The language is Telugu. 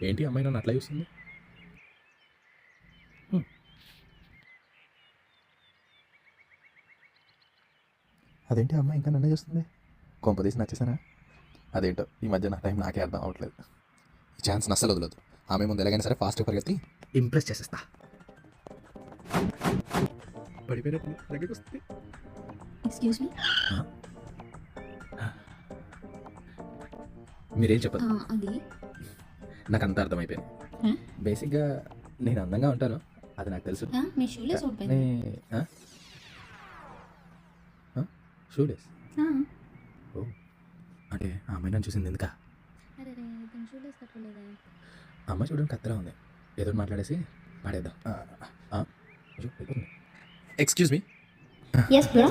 ఏంటి అమ్మాయి నన్ను అట్లా చూస్తుంది? హ్మ్. అదేంటి అమ్మాయి ఇంకా నన్నే చూస్తుంది? కొంపదీసి నచ్చేసానా? అదేంటో ఈ మధ్య నా టైం నాకే అర్థం అవ్వట్లేదు. ఈ ఛాన్స్ అస్సలు వదలదు. ఆమె ముందు ఎలాగైనా సరే ఫాస్ట్గా పరిగెత్తి ఇంప్రెస్ చేసేస్తా. పడిపోయినట్టు దగ్గరికి వస్తుంది. Excuse me. మీరేం చెప్పదు, అది నాకు అంత అర్థమైపోయింది. బేసిక్గా నేను అందంగా ఉంటాను, అది నాకు తెలుసు. మీ షూలేస్ ఓడిపోయింది. షూలేస్? ఓ, అంటే ఆ అమ్మాయి నన్ను చూసింది ఎందుకా? అరే తను షూలేస్ కట్టలేదా? అమ్మాయి చూడడానికి కత్తలా ఉంది, ఏదో మాట్లాడేసి పాడేద్దాం. Excuse me. Yes bro.